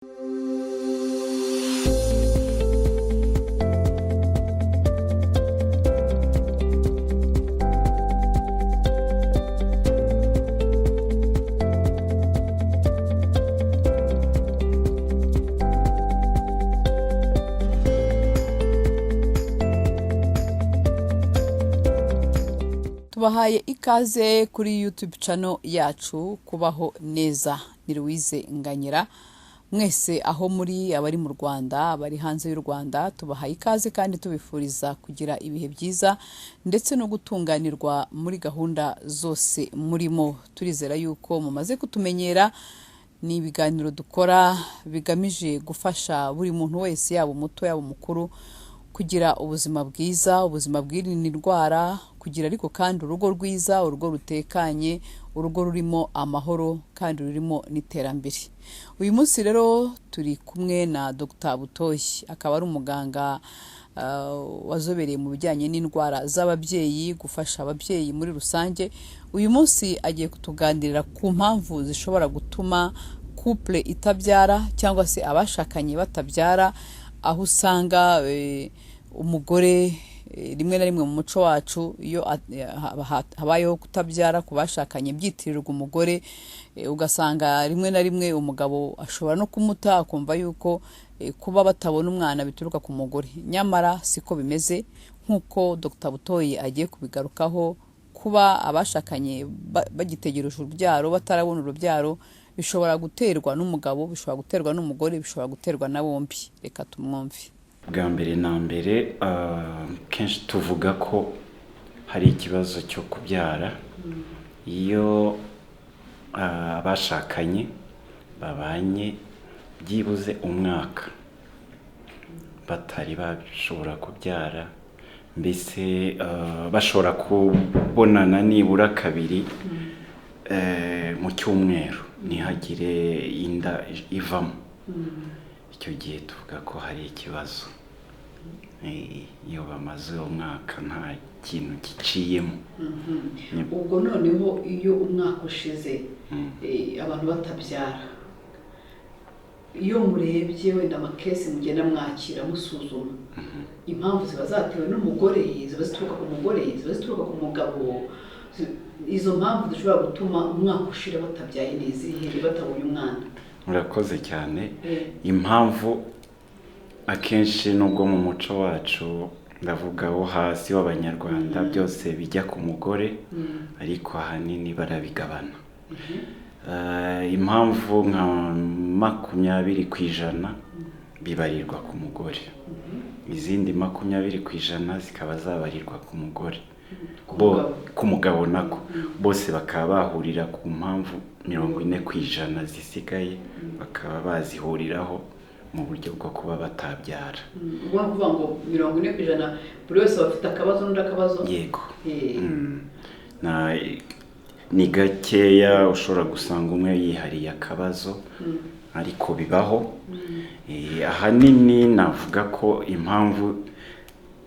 Tubahaye ikaze kuri YouTube channel yacu Kubaho Neza. Ni Louise Nganyira. Mwese aho muri, abari mu Rwanda, abari hanze y'u Rwanda, tubahaye ikaze kandi tubifuriza kugira ibihe byiza ndetse no gutunganirwa muri gahunda zose murimo. Turizera yuko mumaze kutumenyera. Ni ibiganiro dukora bigamije gufasha buri muntu wese, yaba umuto yaba umukuru, kugira ubuzima bwiza, ubuzima bwirinda indwara, kugira ariko kandi urugo rwiza, urugo rutekanye, urugo rurimo amahoro kandi rurimo n'iterambere. Uyu munsi rero turi kumwe na Dr. Butoyi, akaba ari umuganga wazobereye mu bijyanye n'indwara z'ababyeyi, gufasha ababyeyi muri rusange. Uyu munsi agiye kutuganirira ku mpamvu zishobora gutuma couple itabyara cyangwa se abashakanye batabyara, aho usanga umugore rimwe na rimwe mu muco wacu iyo habayeho kutabyara ku bashakanye byitirirwa umugore, ugasanga rimwe na rimwe umugabo ashobora no kumuta akumva yuko kuba batabona umwana bituruka ku mugore. Nyamara siko bimeze, nk'uko Dr. Butoyi agiye kubigarukaho. Kuba abashakanye bagitegereje urubyaro, batarabona urubyaro, bishobora guterwa n'umugabo, bishobora guterwa n'umugore, bishobora guterwa na bombi. Reka tumwumve. Bwa mbere na mbere kenshi tuvuga ko hari ikibazo cyo kubyara iyo abashakanye babanye byibuze umwaka batari bashobora kubyara, mbese bashobora kubonana nibura kabiri mu cyumweru ntihagire inda ivamo. Icyo gihe tuvuga ko hari ikibazo. Iyo bamaze umwaka nta kintu giciyemo. Ubwo noneho iyo umwaka ushize abantu batabyara, iyo murebye wenda amakesi mugenda mwakira musuzuma, impamvu ziba zatewe n'umugore, ziba zituruka ku mugore, ziba zituruka ku mugabo, izo mpamvu zishobora gutuma umwaka ushira batabyaye neza, igihe batabonye umwana. Murakoze cyane. Impamvu akenshi nubwo mu muco wacu, ndavuga wo hasi w'Abanyarwanda, byose bijya ku mugore, ariko ahanini barabigabana. Impamvu nka 20% bibarirwa ku mugore, izindi 20% zikaba zabarirwa ku mugore, ku mugabo nako. Bose bakaba bahurira ku mpamvu 40% zisigaye, bakaba bazihuriraho mu buryo bwo kuba batabyara. Ubwo kuvuga ngo 40% buri wese bafite akabazo n'undi akabazo. Yego. Ni gakeya ushobora gusanga umwe yihariye akabazo, ariko bibaho. Ahanini navuga ko impamvu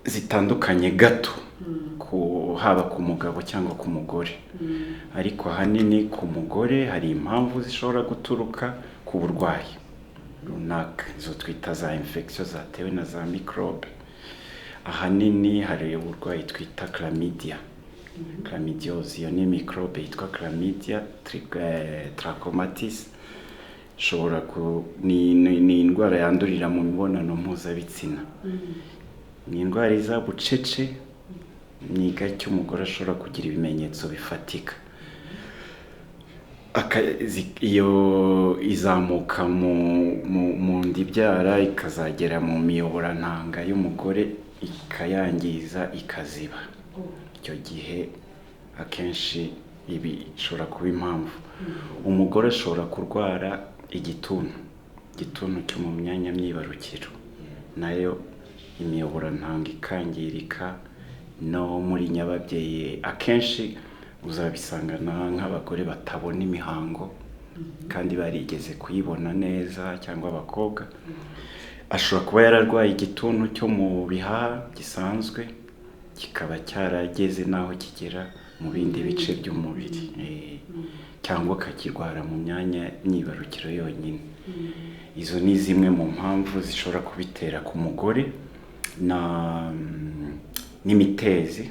zitandukanye gato, haba ku mugabo cyangwa ku mugore. Ariko ahanini ku mugore hari impamvu zishobora guturuka ku burwayi runaka, izo twita za infection zatewe na za microbe. Ahanini hari uburwayi twita chlamydia. Chlamydiose, iyo ni microbe yitwa Chlamydia trachomatis. Ni indwara yandurira mu mibonano mpuzabitsina. Ni indwara iza bucece, ni gake umugore ashobora kugira ibimenyetso bifatika. Iyo izamuka mu nda ibyara ikazagera mu miyoborantanga y'umugore, ikayangiza, ikaziba. Icyo gihe akenshi ibi ishobora kuba impamvu. Umugore ashobora kurwara igituntu cyo mu myanya myibarukiro, nayo imiyoborantanga ikangirika. No muri nyababyeyi akenshi uzabisangana nk'abagore batabona imihango kandi barigeze kuyibona neza, cyangwa abakobwa. Ashobora kuba yararwaye igituntu cyo mu bihaha gisanzwe, kikaba cyarageze naho kigera mu bindi bice by'umubiri, cyangwa akakirwara mu myanya myibarukiro yonyine. izo ni zimwe mu mpamvu zishobora kubitera ku mugore. N'imitezi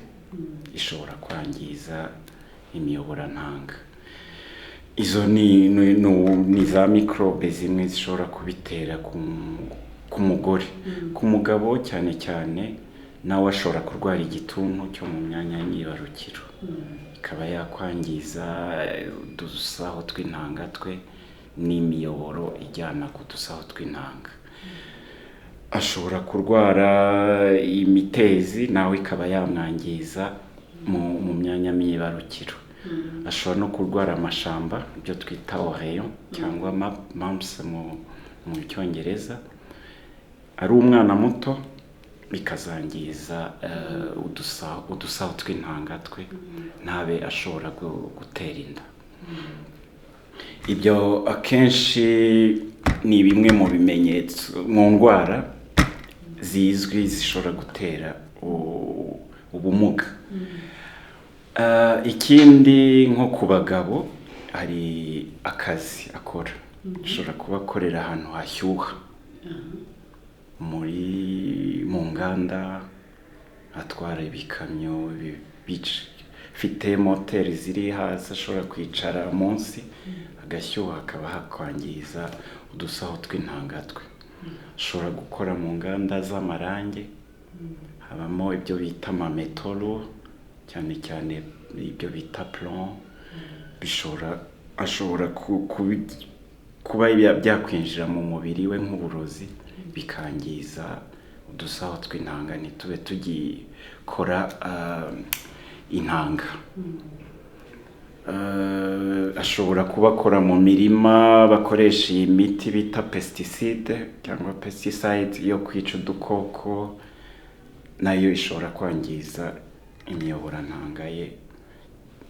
ishobora kwangiza imiyoborantanga. Izo ni za mikorobe zimwe zishobora kubitera ku mugore. Ku mugabo cyane cyane nawe ashobora kurwara igituntu cyo mu myanya y'imyibarukiro, ikaba yakwangiza udusaho tw'intanga twe n'imiyoboro ijyana ku dusaho tw'intanga. Ashobora kurwara imitezi nawe ikaba yamwangiza mu myanya myibarukiro. Ashobora no kurwara amashamba, ibyo twita oreillon cyangwa mumps mu cyongereza. Ari umwana muto bikazangiza udusaho tw'intanga twe, ntabe ashobora gutera inda. Ibyo akenshi ni bimwe mu bimenyetso mu ndwara zizwi zishobora gutera ubumuga. Ikindi nko ku bagabo hari akazi akora, ashobora kuba akorera ahantu hashyuha, mu nganda, atwara ibikamyo bifite moteri ziri hasi, ashobora kwicara munsi agashyuha, akaba hakwangiza udusaho tw'intanga twe. Ashobora gukora mu nganda z'amarangi, habamo ibyo bita amametoro, cyane cyane ibyo bita plomb. Ashobora kuba byakwinjira mu mubiri we nk'uburozi, bikangiza udusaho tw'intanga ntitube tugikora intanga. Ashobora kuba akora mu mirima bakoresha iyi miti bita pesticide cyangwa pesticide yo kwica udukoko, nayo ishobora kwangiza imiyoborantanga ye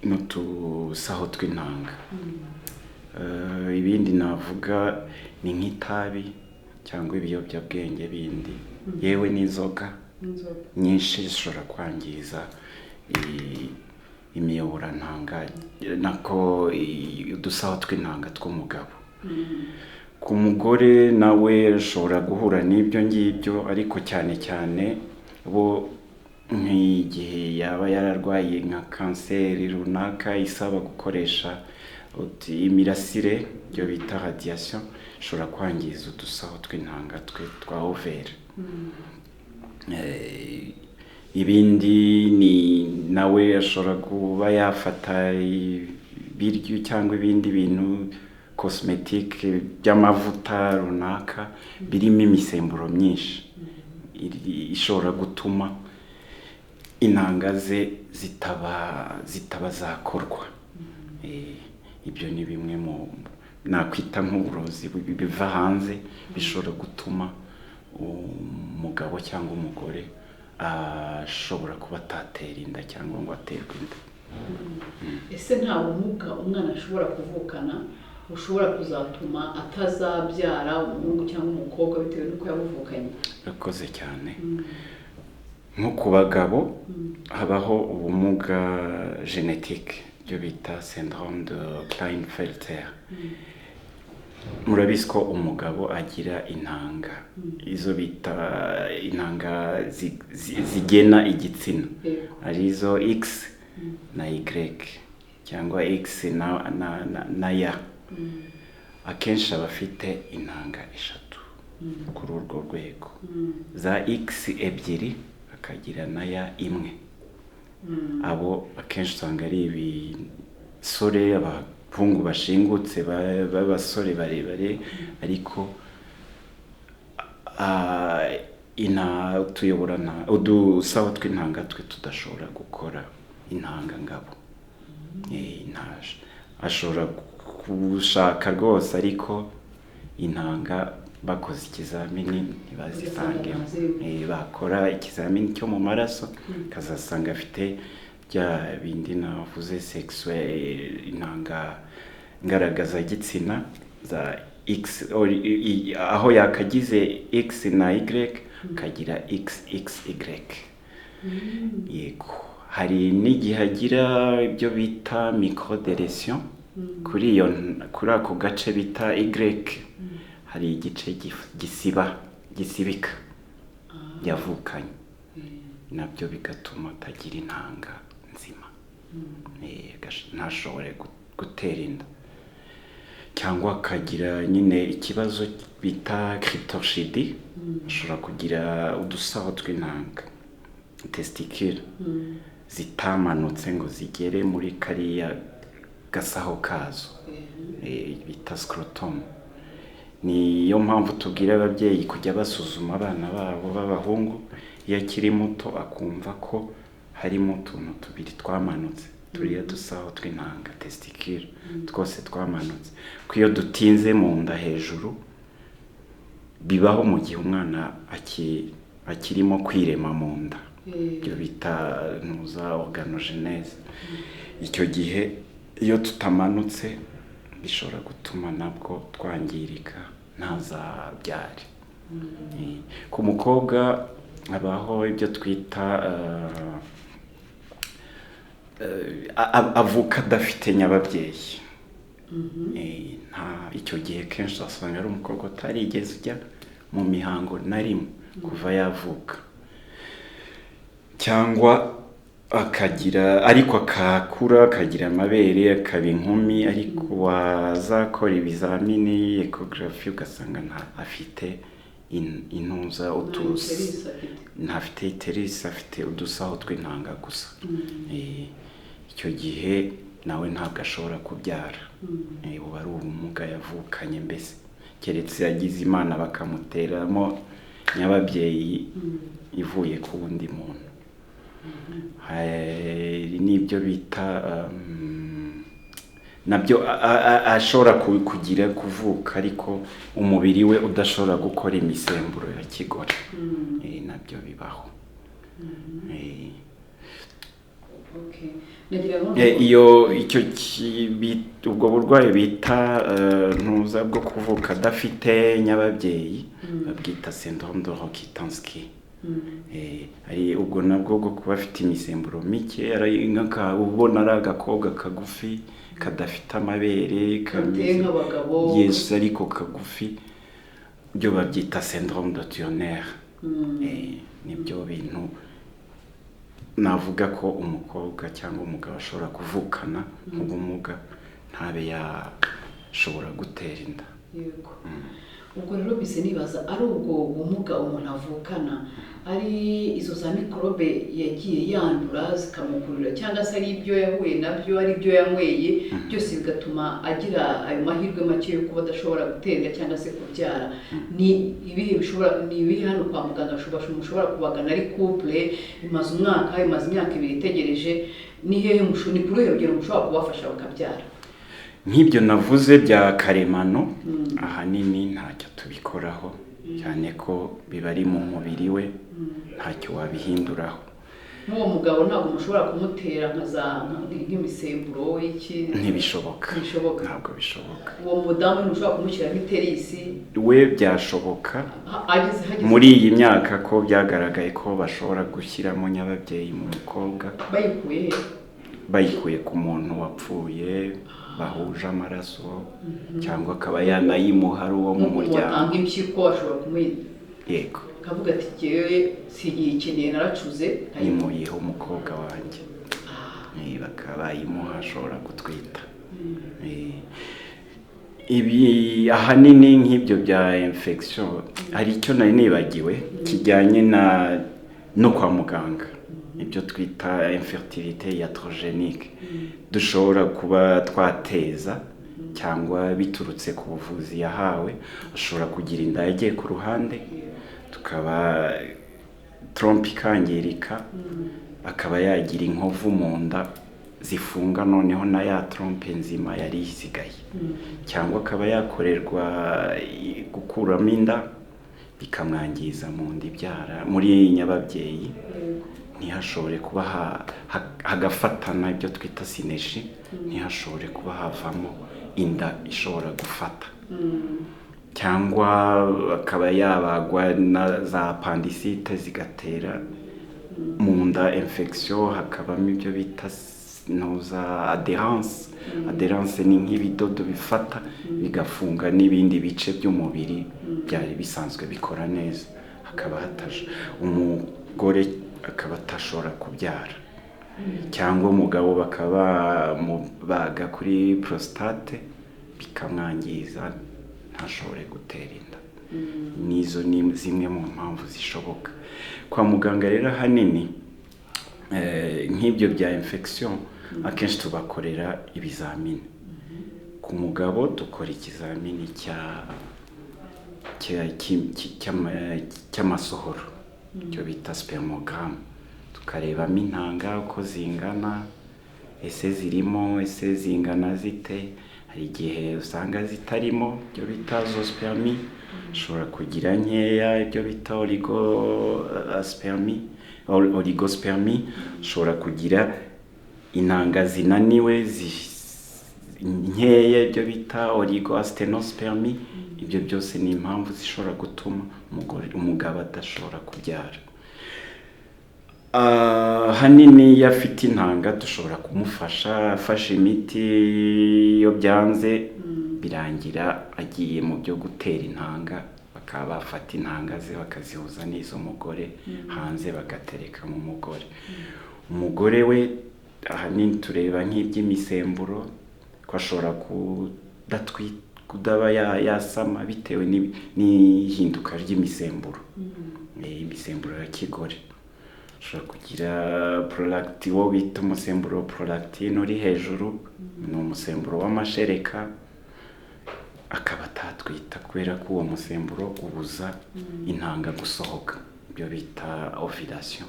n'udusaho tw'intanga. Ibindi navuga ni nk'itabi cyangwa ibiyobyabwenge bindi, yewe n'inzoga nyinshi zishobora kwangiza imiyoborantanga nako udusaho tw'intanga tw'umugabo. Ku mugore nawe ashobora guhura n'ibyo ngibyo, ariko cyane cyane bo nk'igihe yaba yararwaye nka kanseri runaka isaba gukoresha imirasire, ibyo bita radiation, ishobora kwangiza udusaho tw'intanga twe twa overe. Ibindi ni nawe ashobora kuba yafata ibiryo cyangwa ibindi bintu cosmetique by'amavuta runaka birimo imisemburo myinshi, ishobora gutuma intanga ze zitaba zakorwa. Ibyo ni bimwe mu nakwita nk'uburozi biva hanze, bishobora gutuma umugabo cyangwa umugore ashobora kuba atatera inda cyangwa ngo aterwe inda. Ese nta bumuga umwana ashobora kuvukana ushobora kuzatuma atazabyara umuhungu cyangwa umukobwa bitewe n'uko yabuvukanye? Urakoze cyane. Nko ku bagabo habaho ubumuga genetique, ibyo bita syndrome de Klinefelter. Murabizi ko umugabo agira intanga, izo bita intanga zigena igitsina, arizo X na Y cyangwa X na Y. Akenshi aba afite intanga eshatu kuri urwo rwego, za X ebyiri akagira na Y imwe. Abo akenshi usanga ari ibisore, abahungu bashingutse b'abasore barebare, ariko udusaho tw'intanga twe tudashobora gukora intanga ngabo. Ashobora gushaka rwose, ariko intanga bakoze ikizamini ntibazisangemo. Bakora ikizamini cyo mu maraso kazasanga afite bya bindi navuze sexuel, intanga ngaragaza gitsina za X, aho yakagize X na Y kagira XXY. Yego, hari n'igihe agira ibyo bita microdeletion kuri ako gace bita Y, hari igice gisibika yavukanye, nabyo bigatuma atagira intanga nzima, ntashobore gutera inda, cyangwa akagira nyine ikibazo bita cryptorchidie, ashobora kugira udusaho tw'intanga testicule zitamanutse ngo zigere muri kariya gasaho kazo, bita scrotum. Niyo mpamvu tubwira ababyeyi kujya basuzuma abana babo b'abahungu iyo akiri muto, akumva ko harimo utuntu tubiri twamanutse, turiya dusaho tw'intanga testicule twose twamanutse, ko iyo dutinze mu nda hejuru bibaho mu gihe umwana akirimo kwirema mu nda, ibyo bita organogenese. Icyo gihe iyo tutamanutse bishobora gutuma nabwo twangirika ntazabyare. Ku mukobwa habaho ibyo twita avuka adafite nyababyeyi. Icyo gihe kenshi usanga ari umukobwa utarigeze ujya mu mihango na rimwe kuva yavuka, cyangwa akagira ariko akakura akagira amabere akaba inkumi, ariko wazakora ibizamini ecography ugasanga afite intuza utuzi, ntafite iterisi, afite udusaho tw'intanga gusa. Icyo gihe nawe ntabwo ashobora kubyara, uba ari ubumuga yavukanye, mbese keretse yagize Imana bakamuteramo nyababyeyi ivuye ku wundi muntu. N'ibyo bita nabyo ashobora kuvuka ariko umubiri we udashobora gukora imisemburo ya kigore, nabyo bibaho. Ubwo burwayi bita ntuza bwo kuvuka adafite nyababyeyi babwita syndrome de Rokitansky. Ubwo nabwo bwo kuba afite imisemburo mike, ubona ari agakobwa kagufi kadafite amabere, yesu ariko kagufi, byo babyita syndrome de Turner. Nibyo bintu navuga ko umukobwa cyangwa umugabo ashobora kuvukana nk'ubumuga ntabe yashobora gutera inda. Ubwo rero bise nibaza ari ubwo bumuga umuntu avukana, ari izo za mikorobe yagiye yandura zikamukurira, cyangwa se ari ibyo yahuye nabyo, ari ibyo yanyweye, byose bigatuma agira ayo mahirwe make yo kuba adashobora gutera cyangwa se kubyara. Ni ibihe hano kwa muganga mushobora kubagana ari couple imaze umwaka, imaze imyaka 2 itegereje, ni hehe ni kuri uruhe rugero mushobora kubafasha bakabyara? Nk'ibyo navuze bya karemano, ahanini ntacyo tubikoraho, cyane ko biba ari mu mubiri we, ntacyo wabihinduraho. N'uwo mugabo ntabwo mushobora kumutera nk'imisemburo y'iki? Ntibishoboka, ntabwo bishoboka. Uwo mudamu mushobora kumushyira nk'iterisi? We byashoboka muri iyi myaka ko byagaragaye ko bashobora gushyiramo nyababyeyi mu mukobwa. Bayikuye ku muntu wapfuye bahuje amaraso, cyangwa akaba yanayimuha ari uwo mu muryango. Watanga impyiko ashobora kumwita, yego, akavuga ati jyewe sigikeneye naracuze, nimuyihe umukobwa wanjye, bakaba bayimuha ashobora gutwita. Ibi ahanini nk'ibyo bya infection, hari icyo nari nibagiwe kijyanye no kwa muganga, ibyo twita infertilité iatrogenique, dushobora kuba twateza cyangwa biturutse ku buvuzi yahawe. Ashobora kugira inda yagiye ku ruhande, tukaba trompe ikangirika, akaba yagira inkovu mu nda zifunga noneho na ya trompe nzima yari isigaye, cyangwa akaba yakorerwa gukuramo inda bikamwangiza mu nda ibyara muri nyababyeyi, ntihashobore kuba hagafatana ibyo twita sineshi, ntihashobore kuba havamo inda ishobora gufata, cyangwa akaba yabagwa na za appendicite zigatera mu nda infection, hakabamo ibyo bita noza adherence ni nk'ibidodo bifata bigafunga n'ibindi bice by'umubiri byari bisanzwe bikora neza, hakaba hataje umugore akaba atashobora kubyara, cyangwa umugabo bakaba baga kuri prostate bikamwangiza ntashobore gutera inda. Nizo ni zimwe mu mpamvu zishoboka. Kwa muganga rero ahanini nk'ibyo bya infection akenshi tubakorera ibizamini. Ku mugabo dukora ikizamini cy'amasohoro cyo bita spermogram, tukarebamo intanga uko zingana, ese zirimo, ese zingana zite. Hari igihe usanga zitarimo, ibyo bita zoospermie, ushobora kugira nkeya, ibyo bita oligospermie, ushobora kugira intanga zinaniwe nkeya, ibyo bita oligoastenospermie. Ibyo byose ni impamvu zishobora gutuma umugabo adashobora kubyara. Hanini iyo afite intanga dushobora kumufasha, afashe imiti, iyo byanze birangira agiye mu byo gutera intanga, bakaba bafata intanga ze bakazihuza n'iz'umugore hanze bagatereka mu mugore. Umugore we ahanini tureba nk'iby'imisemburo, ko ashobora kudaba yasama bitewe n'ihinduka ry'imisemburo, imisemburo ya kigore. Ushobora kugira prolactin, wo bita umusemburo prolactin uri hejuru, ni umusemburo w'amashereka, akaba atatwita kubera ko uwo musemburo ubuza intanga gusohoka, ibyo bita ovulation.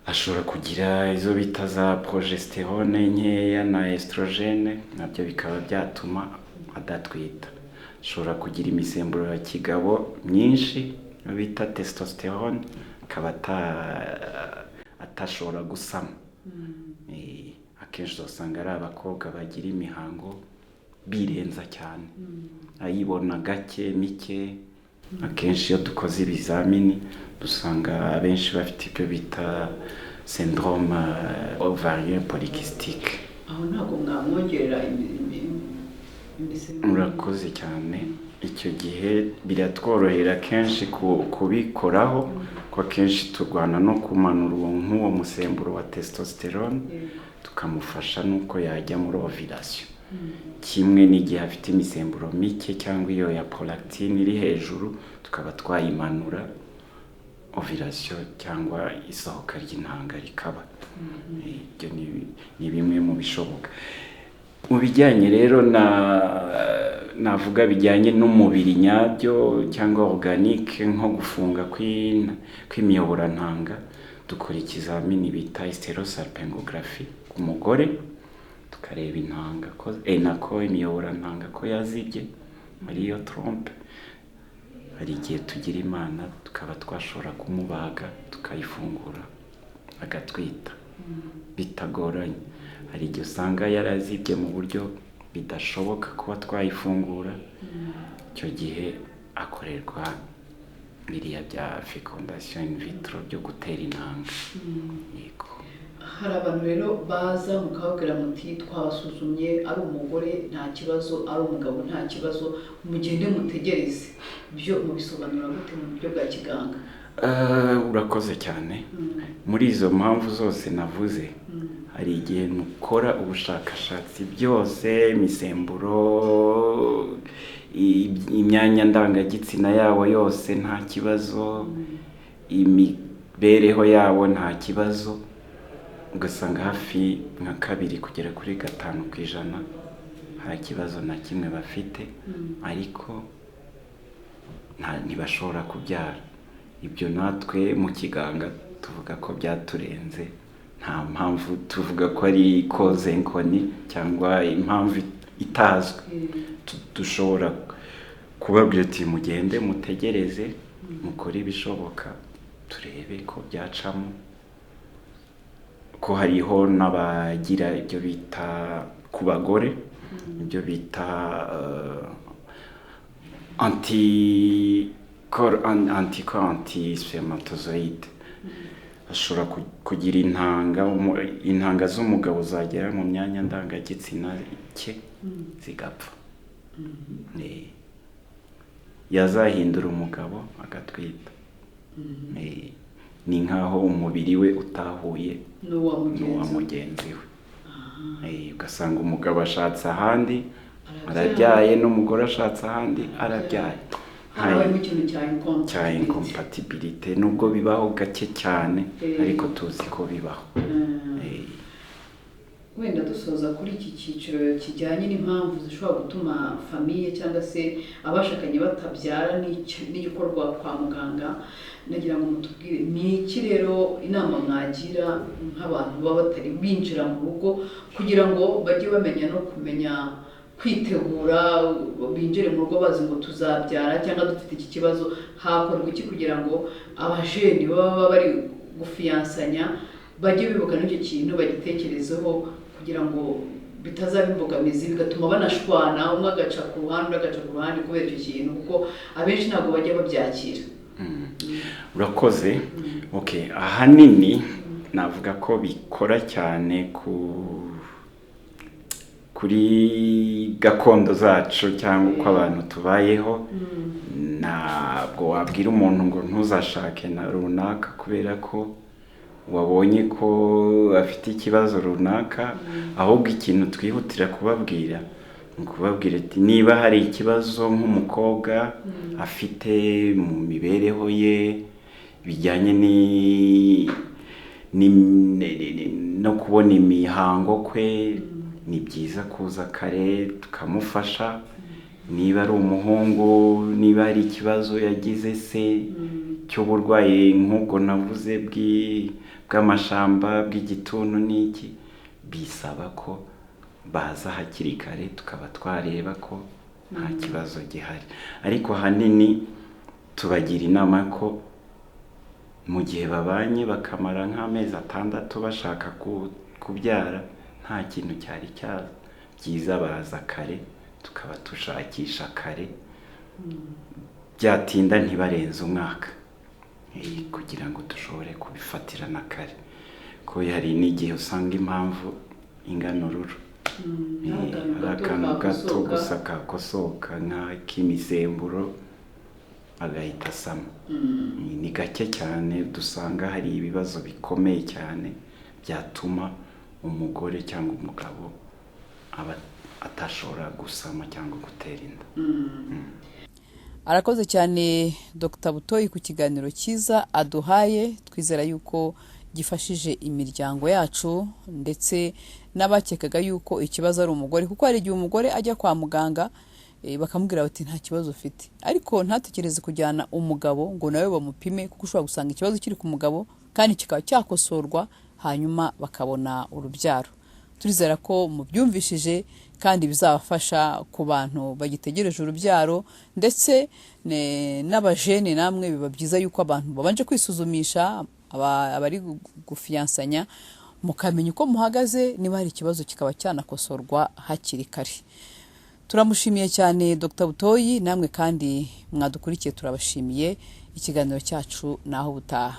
Ashobora kugira izo bita za progesterone nkeya na estrogene, nabyo bikaba byatuma adatwita. Ashobora kugira imisemburo ya kigabo myinshi, bita testosterone, akaba atashobora gusama. Akenshi usanga ari abakobwa bagira imihango birenza cyane, ayibona gake mike. Akenshi iyo dukoze ibizamini dusanga abenshi bafite ibyo bita syndrome ovarien polycystique. Aho ntabwo mwamwongerera Murakoze cyane. Icyo gihe biratworohera kenshi kubikoraho, ko akenshi turwana no kumanura nk'uwo musemburo wa testosterone, tukamufasha nuko yajya muri ovulation. Kimwe n'igihe afite imisemburo mike cyangwa iyo ya prolactin iri hejuru, tukaba twayimanura, ovulation cyangwa isohoka ry'intanga rikaba. Ibyo ni bimwe mu bishoboka. Mu bijyanye rero navuga bijyanye n'umubiri nyabyo cyangwa organique, nko gufunga kw'imiyoborantanga, dukora ikizamini bita hysterosalpingographie ku mugore, tukareba intanga ko imiyoborantanga ko yazibye muri iyo trompe. Hari igihe tugira imana tukaba twashobora kumubaga tukayifungura agatwita bitagoranye. Hari igihe usanga yarazibye mu buryo bidashoboka kuba twayifungura, icyo gihe akorerwa biriya bya fecondation in vitro byo gutera intanga. Yego. Hari abantu rero baza mukababwira muti twabasuzumye, ari umugore nta kibazo, ari umugabo nta kibazo, mugende mutegereze. Byo mubisobanura gute mu buryo bwa kiganga? Urakoze cyane. Muri izo mpamvu zose navuze, hari igihe mukora ubushakashatsi byose, imisemburo, imyanya ndangagitsina yabo yose nta kibazo, imibereho yabo nta kibazo, ugasanga hafi nka 2 kugera kuri 5% nta kibazo na kimwe bafite, ariko ntibashobora kubyara. Ibyo natwe mu kiganga tuvuga ko byaturenze, nta mpamvu tuvuga ko ari cause inconnue cyangwa impamvu itazwi. Dushobora kubabwira ati mugende mutegereze, mukore ibishoboka, turebe ko byacamo. Ko hariho n'abagira ibyo bita ku bagore, ibyo bita anti-spermatozoide. ashobora kugira intanga z'umugabo zagera mu myanya ndangagitsina cye zigapfa. Yazahindura umugabo agatwita. Ni nk'aho umubiri we utahuye n'uwa mugenzi we. Ugasanga umugabo ashatse ahandi arabyaye, n'umugore ashatse ahandi arabyaye. harimo ikintu cya incompatibility, nubwo bibaho gake cyane ariko tuzi ko bibaho. wenda dusoza kuri iki cyiciro kijyanye n'impamvu zishobora gutuma famiye cyangwa se abashakanye batabyara n'igikorwa kwa muganga, nagira ngo mutubwire ni iki rero inama mwagira nk'abantu baba batari binjira mu rugo kugira ngo bajye bamenya no kumenya kwitegura, binjire mu rugo bazi ngo tuzabyara cyangwa dufite iki kibazo, hakorwa iki kugira ngo abajeni baba bari gufiyansanya bajye bibuka n'icyo kintu bagitekerezeho kugira ngo bitazaba imbogamizi bigatuma banashwana, umwe agaca ku ruhande undi agaca ku ruhande kubera icyo kintu, kuko abenshi ntabwo bajya babyakira. Urakoze. Ahanini navuga ko bikora cyane kuri gakondo zacu cyangwa uko abantu tubayeho. Ntabwo wabwira umuntu ngo ntuzashake na runaka kubera ko wabonye ko afite ikibazo runaka, ahubwo ikintu twihutira kubabwira ni ukubabwira ati niba hari ikibazo nk'umukobwa afite mu mibereho ye bijyanye no kubona imihango kwe, ni byiza kuza kare tukamufasha. Niba ari umuhungu, niba hari ikibazo yagize se cy'uburwayi nk'ubwo navuze bw'amashamba, bw'igituntu n'iki, bisaba ko baza hakiri kare tukaba twareba ko nta kibazo gihari. Ariko ahanini tubagira inama ko mu gihe babanye bakamara nk'amezi 6 bashaka kubyara, nta kintu cyari byiza baza kare tukaba tushakisha kare, byatinda ntibarenze umwaka kugira ngo dushobore kubifatirana kare, ko hari n'igihe usanga impamvu ingana ururo, ari akantu gato gusa kakosoka nk'ak'imisemburo agahita asama. Ni gake cyane dusanga hari ibibazo bikomeye cyane byatuma umugore cyangwa umugabo aba atashobora gusama cyangwa gutera inda. Arakoze cyane Dr. Butoyi ku kiganiro cyiza aduhaye, twizera yuko gifashije imiryango yacu ndetse n'abakekaga yuko ikibazo ari umugore, kuko hari igihe umugore ajya kwa muganga bakamubwira bati nta kibazo ufite, ariko ntatekereze kujyana umugabo ngo nawe bamupime, kuko ushobora gusanga ikibazo kiri ku mugabo kandi kikaba cyakosorwa hanyuma bakabona urubyaro. Turizera ko mubyumvishije kandi bizabafasha ku bantu bagitegereje urubyaro, ndetse n'abajene namwe biba byiza yuko abantu babanje kwisuzumisha, abari gufiyansanya mukamenya uko muhagaze, niba hari ikibazo kikaba cyanakosorwa hakiri kare. Turamushimiye cyane Dr. Butoyi, namwe kandi mwadukurikiye turabashimiye. Ikiganiro cyacu naho butaha.